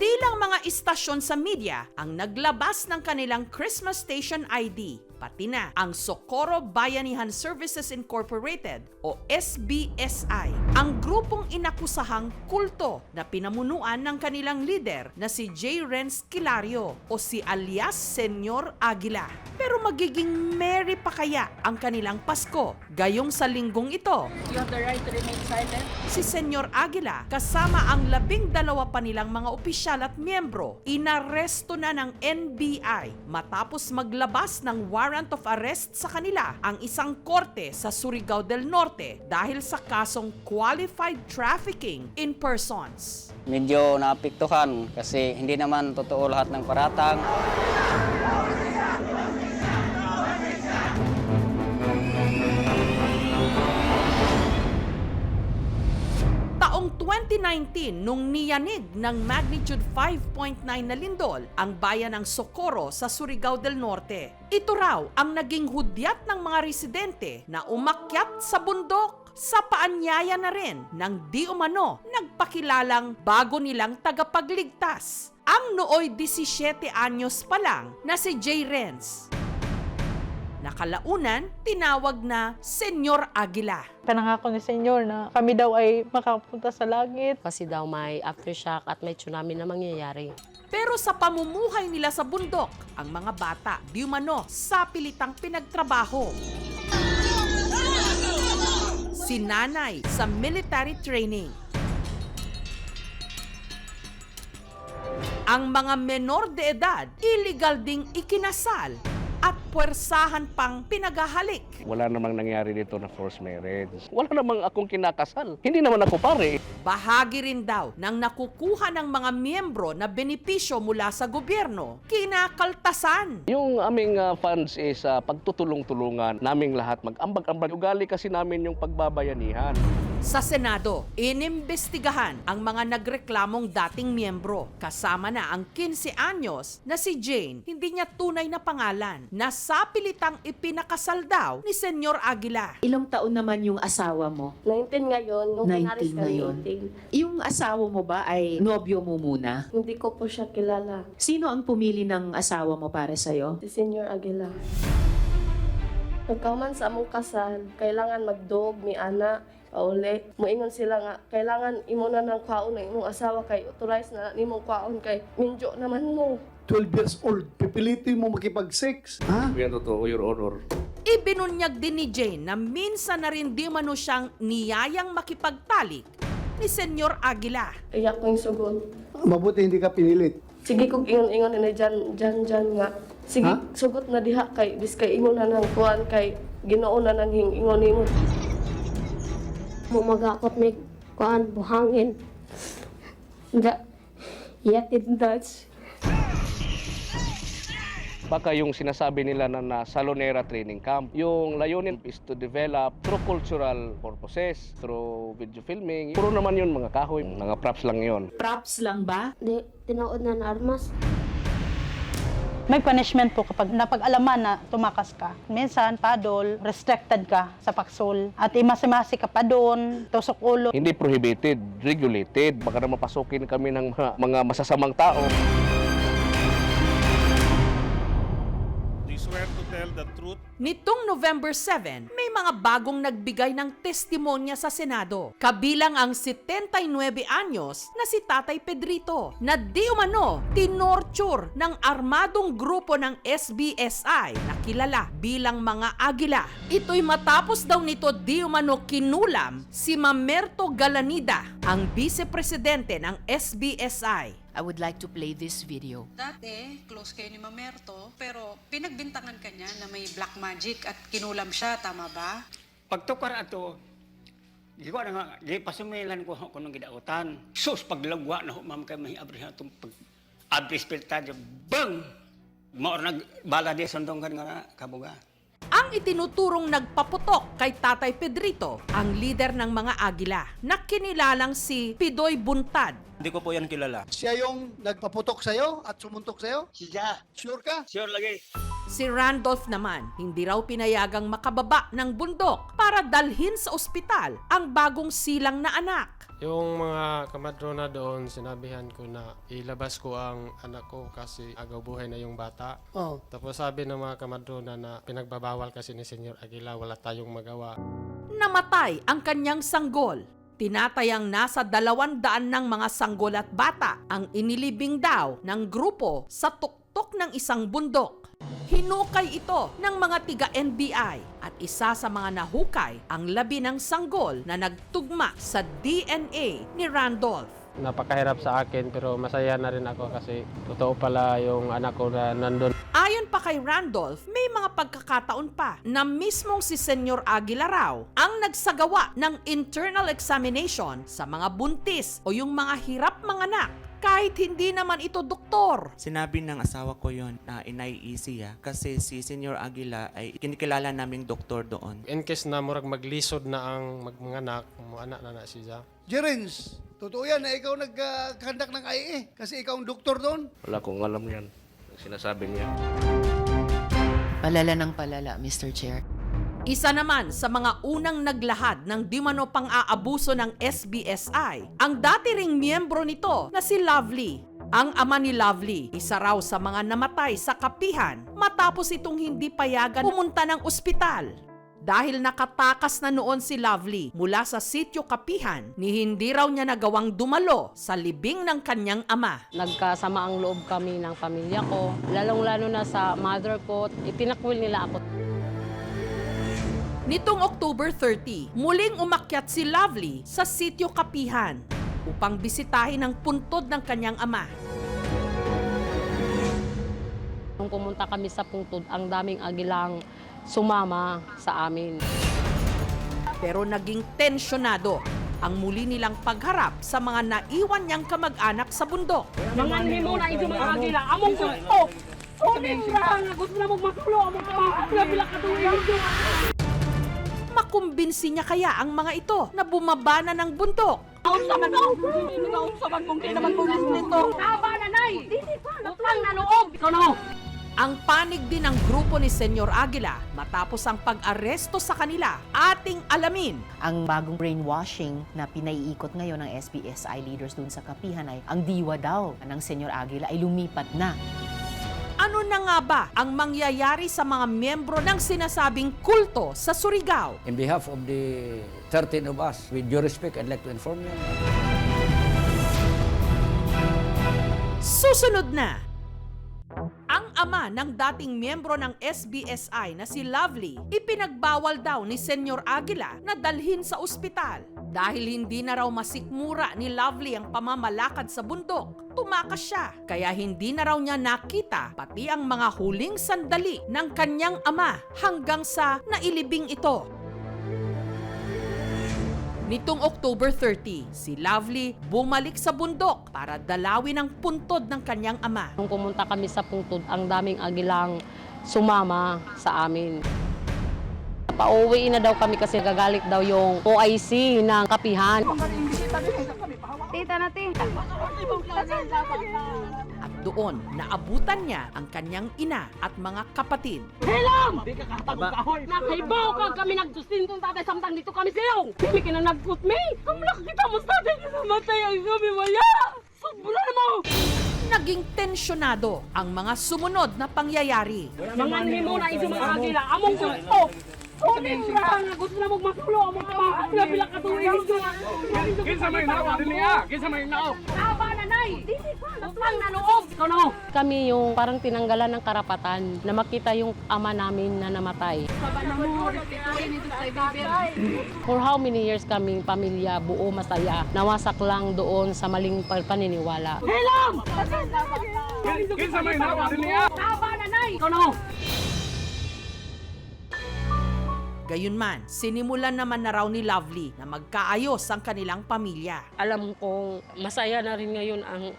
Hindi lang mga istasyon sa media ang naglabas ng kanilang Christmas Station ID, pati na ang Socorro Bayanihan Services Incorporated o SBSI, ang grupong inakusahang kulto na pinamunuan ng kanilang leader na si J. Renz Kilario o si alias Senyor Aguila. Pero magiging merry pa kaya ang kanilang Pasko gayong sa linggong ito? You have the right to remain silent. Si Senyor Aguila kasama ang 12 pa nilang mga opisyal at miyembro inaresto na ng NBI matapos maglabas ng warrant of arrest sa kanila ang isang korte sa Surigao del Norte dahil sa kasong qualified trafficking in persons. Medyo naapektuhan kasi hindi naman totoo lahat ng paratang. Taong 2019, nung niyanig ng magnitude 5.9 na lindol ang bayan ng Socorro sa Surigao del Norte. Ito raw ang naging hudyat ng mga residente na umakyat sa bundok sa paanyaya na rin ng di umano nagpakilalang bago nilang tagapagligtas. Ang nooy 17 anyos pa lang na si J. Renz. Nakalaunan, tinawag na Senyor Aguila. Pinangako ni Senyor na kami daw ay makapunta sa langit. Kasi daw may aftershock at may tsunami na mangyayari. Pero sa pamumuhay nila sa bundok, ang mga bata di umano sa pilitang pinagtrabaho. Si nanay sa military training. Ang mga menor de edad, illegal ding ikinasal at puwersahan pang pinaghahalik. Wala namang nangyari dito na forced marriage. Wala namang akong kinakasal. Hindi naman ako pare. Bahagi rin daw ng nakukuha ng mga miyembro na benepisyo mula sa gobyerno, kinakaltasan. Yung aming funds is pagtutulong-tulungan naming lahat. Mag-ambag-ambag. Ugali kasi namin yung pagbabayanihan. Sa Senado, inimbestigahan ang mga nagreklamong dating miyembro. Kasama na ang 15 anyos na si Jane, hindi niya tunay na pangalan, na sa pilitang ipinakasal daw ni Senyor Aguila. Ilang taon naman yung asawa mo? 19 ngayon, nung 19 pinaris kami, ngayon. 18. Yung asawa mo ba ay nobyo mo muna? Hindi ko po siya kilala. Sino ang pumili ng asawa mo para sa'yo? Si Senyor Aguila. Pagkauman sa among kasal, kailangan magdog, may anak, pauli. Moingon sila nga, kailangan imo na ng kwaon ng imong asawa kay authorize na nimong kwaon kay minjo naman mo. 12 years old, pipilitin mo makipag-sex. Ha? Yan totoo, Your Honor. Ibinunyag din ni Jane na minsan na rin di mano siyang niyayang makipagtalik ni Senyor Aguila. Iyak ko yung sugod. Mabuti hindi ka pinilit. Sige kog ingon-ingon na dyan nga. Sige, Ha? sugot na diha kay biskay ingon na ng kuan kay Ginoo na nang ingon-ingon. Magakot may kuan buhangin. Yatid Dutch. Baka yung sinasabi nila na Salonera Training Camp, yung layunin is to develop through cultural purposes, through video filming. Puro naman yun mga kahoy, mga props lang yun. Props lang ba? Di tinuod na armas. May punishment po kapag napag-alaman na tumakas ka. Minsan, padol, restricted ka sa paksol. At imasi-masi ka pa doon, tusok ulo. Hindi prohibited, regulated. Baka na mapasukin kami ng mga masasamang tao. Swear to tell the truth. Nitong November 7, may mga bagong nagbigay ng testimonya sa Senado. Kabilang ang 79 anyos na si Tatay Pedrito na di umano tinorture ng armadong grupo ng SBSI na kilala bilang mga Aguila. Ito'y matapos daw nito di umano kinulam si Mamerto Galanida, ang vice-presidente ng SBSI. I would like to play this video. Dati, close kayo ni Mamerto, pero pinagbintangan ka niya na may black magic at kinulam siya, tama ba? Pagtukar ato, di ko na nga, di pasumilan ko nung gidautan. Sus, paglagwa na ma'am kay may abri itong abri spiritual, bang! Maor nagbala di sundong kan nga kabuga. Ang itinuturong nagpaputok kay Tatay Pedrito, ang lider ng mga Aguila, na kinilalang si Pidoy Buntad. Hindi ko po yan kilala. Siya yung nagpaputok sa'yo at sumuntok sa'yo? Siya. Sure ka? Sure lagi. Si Randolph naman, hindi raw pinayagang makababa ng bundok para dalhin sa ospital ang bagong silang na anak. Yung mga kamadrona doon, sinabihan ko na ilabas ko ang anak ko kasi agaw buhay na yung bata. Oh. Tapos sabi ng mga kamadrona na pinagbabawal kasi ni Senyor Aguila, wala tayong magawa. Namatay ang kanyang sanggol. Tinatayang nasa 200 ng mga sanggol at bata ang inilibing daw ng grupo sa tuktok ng isang bundok. Hinukay ito ng mga tiga-NBI at isa sa mga nahukay ang labi ng sanggol na nagtugma sa DNA ni Randolph. Napakahirap sa akin pero masaya na rin ako kasi totoo pala yung anak ko na nandun. Ayon pa kay Randolph, may mga pagkakataon pa na mismong si Senyor Aguila raw ang nagsagawa ng internal examination sa mga buntis o yung mga hirap manganak kahit hindi naman ito doktor. Sinabi ng asawa ko yon na inay-easy kasi si Senyor Aguila ay kinikilala naming doktor doon. In case na murag maglisod na ang magmanganak, anak na siya. Jerens, totoo yan na ikaw nagkandak ng IE kasi ikaw ang doktor doon? Wala kong alam yan. Sinasabi niya. Palala ng palala, Mr. Chair. Isa naman sa mga unang naglahad ng di mano pang-aabuso ng SBSI, ang dati ring miyembro nito na si Lovely. Ang ama ni Lovely, isa raw sa mga namatay sa kapihan matapos itong hindi payagan pumunta ng ospital. Dahil nakatakas na noon si Lovely mula sa sitio kapihan, ni hindi raw niya nagawang dumalo sa libing ng kanyang ama. Nagkasama ang loob kami ng pamilya ko, lalong-lalo na sa mother ko, itinakwil nila ako. Nitong October 30, muling umakyat si Lovely sa sitio kapihan upang bisitahin ang puntod ng kanyang ama. Nung pumunta kami sa puntod, ang daming agilang sumama sa amin. Pero naging tensyonado ang muli nilang pagharap sa mga naiwan niyang kamag-anak sa bundok. Mga mo na ito mga agila, among gusto! Unin lang, gusto na magmasulo, among kapila katuloy. Makumbinsi niya kaya ang mga ito na bumaba na ng bundok. Nausaban kong di naman pulis nito. Taba na, Nay! Utang na loob! Ikaw na mo! Ang panig din ng grupo ni Senyor Aguila matapos ang pag-aresto sa kanila, ating alamin. Ang bagong brainwashing na pinaiikot ngayon ng SBSI leaders dun sa kapihan ay ang diwa daw ng Senyor Aguila ay lumipat na. Ano na nga ba ang mangyayari sa mga miyembro ng sinasabing kulto sa Surigao? In behalf of the 13 of us, with due respect, I'd like to inform you. Susunod na! Ang ama ng dating miyembro ng SBSI na si Lovely, ipinagbawal daw ni Senyor Aguila na dalhin sa ospital. Dahil hindi na raw masikmura ni Lovely ang pamamalakad sa bundok, tumakas siya. Kaya hindi na raw niya nakita pati ang mga huling sandali ng kanyang ama hanggang sa nailibing ito. Nitong October 30, si Lovely bumalik sa bundok para dalawin ang puntod ng kanyang ama. Nung pumunta kami sa puntod, ang daming agilang sumama sa amin. Pauwi na daw kami kasi gagalit daw yung OIC ng kapihan. Tita natin. At doon, naabutan niya ang kanyang ina at mga kapatid. Helam! Nakaibaw ka kami nagsusintong tatay samtang dito kami silong. Hindi ka na nag-put me. Ang nakita mo sa tatay na matay ang kami wala. Sobra mo! Naging tensyonado ang mga sumunod na pangyayari. Mga mo na ito mga agila, among gusto! Unin lang, gusto na magmasulo, among kapila katuloy. Kinsa may nao, diniya! Kinsa may nao! Taba na, Nay! Utang na loob! Ikaw na mo! Kami yung parang tinanggalan ng karapatan na makita yung ama namin na namatay. For how many years kaming pamilya, buo, masaya, nawasak lang doon sa maling paniniwala. Helam! Kinsa may nao, diniya! Taba na, Nay! Ikaw na mo! Gayunman, sinimulan naman na raw ni Lovely na magkaayos ang kanilang pamilya. Alam kong masaya na rin ngayon ang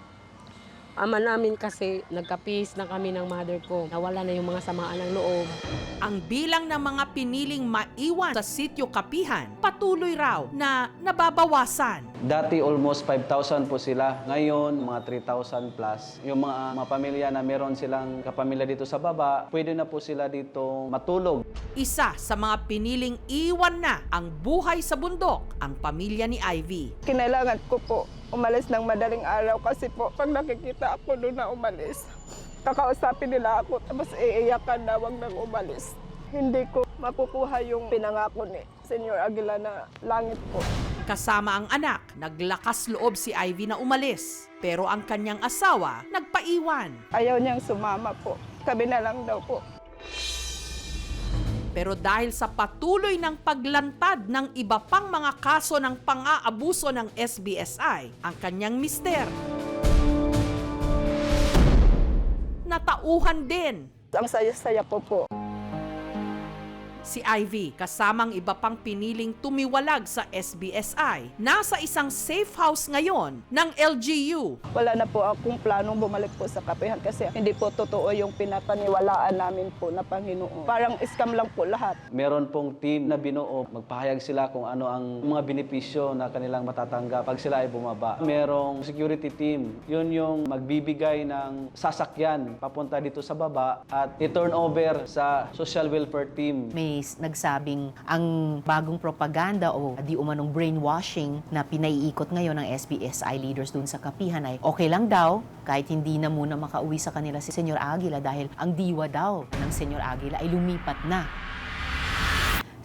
ama namin kasi nagkapis na kami ng mother ko. Nawala na yung mga samaan ng loob. Ang bilang ng mga piniling maiwan sa sitio Kapihan, patuloy raw na nababawasan. Dati almost 5,000 po sila. Ngayon, mga 3,000 plus. Yung mga pamilya na meron silang kapamilya dito sa baba, pwede na po sila dito matulog. Isa sa mga piniling iwan na ang buhay sa bundok, ang pamilya ni Ivy. Kinailangan ko po umalis ng madaling araw kasi po pag nakikita ako doon na umalis, kakausapin nila ako tapos iiyakan na wag nang umalis. Hindi ko makukuha yung pinangako ni Senyor Aguila na langit po. Kasama ang anak, naglakas loob si Ivy na umalis. Pero ang kanyang asawa, nagpaiwan. Ayaw niyang sumama po. Kami na lang daw po. Pero dahil sa patuloy ng paglantad ng iba pang mga kaso ng pang-aabuso ng SBSI, ang kanyang mister, natauhan din. Ang saya-saya ko po. Si Ivy, kasamang iba pang piniling tumiwalag sa SBSI, nasa isang safe house ngayon ng LGU. Wala na po akong planong bumalik po sa Kapihan kasi hindi po totoo yung pinapaniwalaan namin po na Panginoon. Parang scam lang po lahat. Meron pong team na binuo. Magpahayag sila kung ano ang mga benepisyo na kanilang matatanggap pag sila ay bumaba. Merong security team. Yun yung magbibigay ng sasakyan papunta dito sa baba at i-turn over sa social welfare team. May nagsabing ang bagong propaganda o di umanong brainwashing na pinaiikot ngayon ng SBSI leaders dun sa Kapihan ay okay lang daw kahit hindi na muna makauwi sa kanila si Senyor Aguila dahil ang diwa daw ng Senyor Aguila ay lumipat na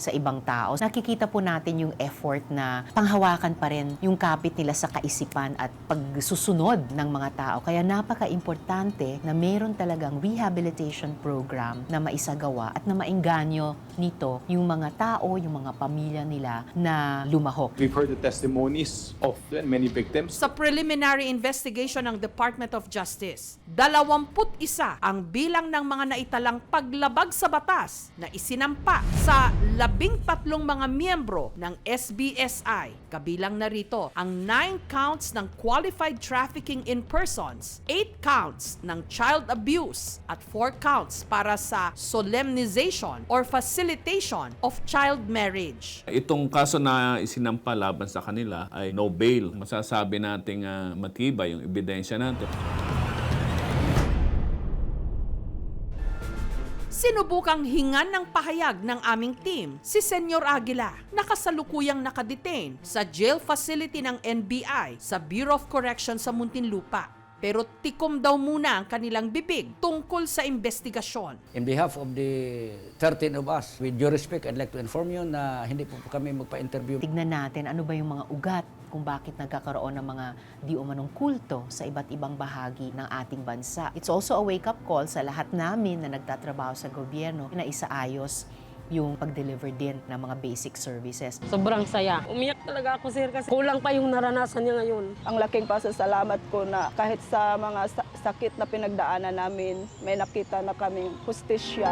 sa ibang tao. Nakikita po natin yung effort na panghawakan pa rin yung kapit nila sa kaisipan at pagsusunod ng mga tao. Kaya napaka-importante na meron talagang rehabilitation program na maisagawa at na maengganyo nito yung mga tao, yung mga pamilya nila na lumahok. We've heard the testimonies of many victims. Sa preliminary investigation ng Department of Justice, 21 ang bilang ng mga naitalang paglabag sa batas na isinampa sa 13 mga miyembro ng SBSI. Kabilang na rito ang 9 counts ng qualified trafficking in persons, 8 counts ng child abuse at 4 counts para sa solemnization or facilitation of child marriage. Itong kaso na isinampa laban sa kanila ay no bail. Masasabi nating matibay yung ebidensya natin. Sinubukang hingan ng pahayag ng aming team si Senyor Aguila na kasalukuyang nakadetain sa jail facility ng NBI sa Bureau of Corrections sa Muntinlupa. Pero tikom daw muna ang kanilang bibig tungkol sa investigasyon. In behalf of the 13 of us, with due respect, I'd like to inform you na hindi po kami magpa-interview. Tignan natin ano ba yung mga ugat kung bakit nagkakaroon ng mga di umanong kulto sa iba't ibang bahagi ng ating bansa. It's also a wake-up call sa lahat namin na nagtatrabaho sa gobyerno na isaayos yung pag-deliver din ng mga basic services. Sobrang saya. Umiyak talaga ako, sir, kasi kulang pa yung naranasan niya ngayon. Ang laking pasasalamat ko na kahit sa mga sakit na pinagdaanan namin, may nakita na kaming hustisya.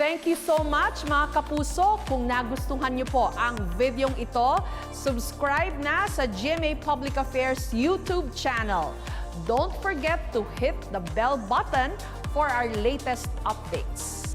Thank you so much mga kapuso. Kung nagustuhan niyo po ang videong ito, subscribe na sa GMA Public Affairs YouTube channel. Don't forget to hit the bell button for our latest updates.